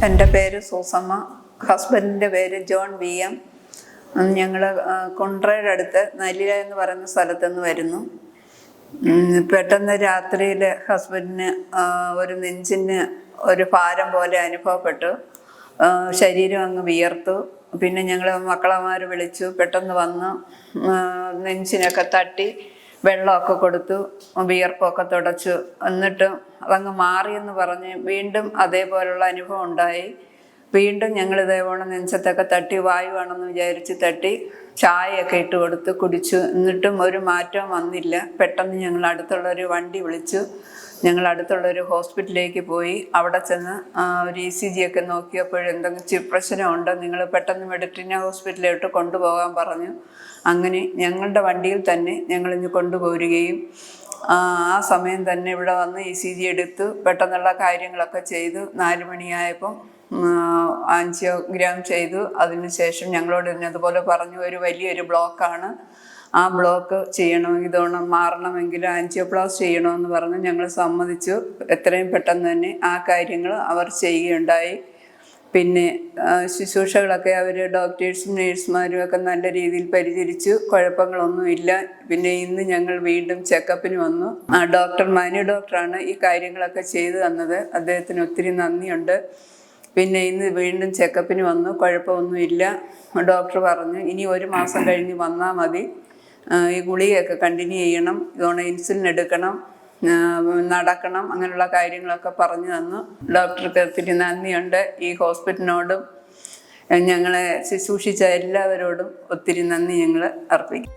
എൻ്റെ പേര് സൂസമ്മ, ഹസ്ബൻഡിൻ്റെ പേര് ജോൺ VM. ഞങ്ങൾ കൊണ്ട്രയുടെ അടുത്ത് നലില എന്ന് പറയുന്ന സ്ഥലത്തു നിന്ന് വരുന്നു. പെട്ടെന്ന് രാത്രിയിൽ ഹസ്ബൻഡിന് ഒരു നെഞ്ചിന് ഒരു ഭാരം പോലെ അനുഭവപ്പെട്ടു. ശരീരം അങ്ങ് വിയർത്തു. പിന്നെ ഞങ്ങൾ മക്കളമാർ വിളിച്ചു. പെട്ടെന്ന് വന്ന് നെഞ്ചിനൊക്കെ തട്ടി വെള്ളമൊക്കെ കൊടുത്തു, വിയർപ്പൊക്കെ തുടച്ചു. എന്നിട്ട് അതങ്ങ് മാറിയെന്ന് പറഞ്ഞ് വീണ്ടും അതേപോലുള്ള അനുഭവം ഉണ്ടായി. വീണ്ടും ഞങ്ങൾ ഇതേപോലെ നെഞ്ചത്തൊക്കെ തട്ടി, വായുവാണെന്ന് വിചാരിച്ച് തട്ടി ചായയൊക്കെ ഇട്ട് കൊടുത്ത് കുടിച്ചു. എന്നിട്ടും ഒരു മാറ്റവും വന്നില്ല. പെട്ടെന്ന് ഞങ്ങൾ അടുത്തുള്ളൊരു വണ്ടി വിളിച്ചു. ഞങ്ങൾ അടുത്തുള്ളൊരു ഹോസ്പിറ്റലിലേക്ക് പോയി. അവിടെ ചെന്ന് ഒരു ECG ഒക്കെ നോക്കിയപ്പോൾ എന്തെങ്കിലും പ്രശ്നമുണ്ട്, നിങ്ങൾ പെട്ടെന്ന് മെഡിട്രീന ഹോസ്പിറ്റലിലോട്ട് കൊണ്ടുപോകാൻ പറഞ്ഞു. അങ്ങനെ ഞങ്ങളുടെ വണ്ടിയിൽ തന്നെ ഞങ്ങളിഞ്ഞ് കൊണ്ടുപോരുകയും ആ സമയം തന്നെ ഇവിടെ വന്ന് ECG എടുത്തു പെട്ടെന്നുള്ള കാര്യങ്ങളൊക്കെ ചെയ്തു. 4 മണിയായപ്പം ആൻജിയോഗ്രാം ചെയ്തു. അതിനുശേഷം ഞങ്ങളോട് അതുപോലെ പറഞ്ഞു, ഒരു വലിയൊരു ബ്ലോക്കാണ്, ആ ബ്ലോക്ക് ചെയ്യണം, മാറണമെങ്കിൽ ആൻജിയോപ്ലാസ്റ്റ് ചെയ്യണമെന്ന് പറഞ്ഞ് ഞങ്ങൾ സമ്മതിച്ചു. എത്രയും പെട്ടെന്ന് തന്നെ ആ കാര്യങ്ങൾ അവർ ചെയ്യുകയുണ്ടായി. പിന്നെ ശുശ്രൂഷകളൊക്കെ അവർ ഡോക്ടേഴ്സും നേഴ്സുമാരും ഒക്കെ നല്ല രീതിയിൽ പരിചരിച്ചു. കുഴപ്പങ്ങളൊന്നുമില്ല. പിന്നെ ഇന്ന് ഞങ്ങൾ വീണ്ടും ചെക്കപ്പിന് വന്നു. ഡോക്ടർ മനു ഡോക്ടറാണ് ഈ കാര്യങ്ങളൊക്കെ ചെയ്തു തന്നത്. അദ്ദേഹത്തിന് ഒത്തിരി നന്ദിയുണ്ട്. പിന്നെ ഇന്ന് വീണ്ടും ചെക്കപ്പിന് വന്നു. കുഴപ്പമൊന്നുമില്ല. ഡോക്ടർ പറഞ്ഞു ഇനി 1 മാസം കഴിഞ്ഞ് വന്നാൽ മതി, ഈ ഗുളികയൊക്കെ കണ്ടിന്യൂ ചെയ്യണം, ഇതുകൊണ്ട് ഇൻസുലിൻ എടുക്കണം, നടക്കണം, അങ്ങനെയുള്ള കാര്യങ്ങളൊക്കെ പറഞ്ഞു തന്നു. ഡോക്ടർക്ക് ഒത്തിരി നന്ദിയുണ്ട്. ഈ ഹോസ്പിറ്റലിനോടും ഞങ്ങളെ ശുശ്രൂഷിച്ച എല്ലാവരോടും ഒത്തിരി നന്ദി ഞങ്ങൾ അർപ്പിക്കും.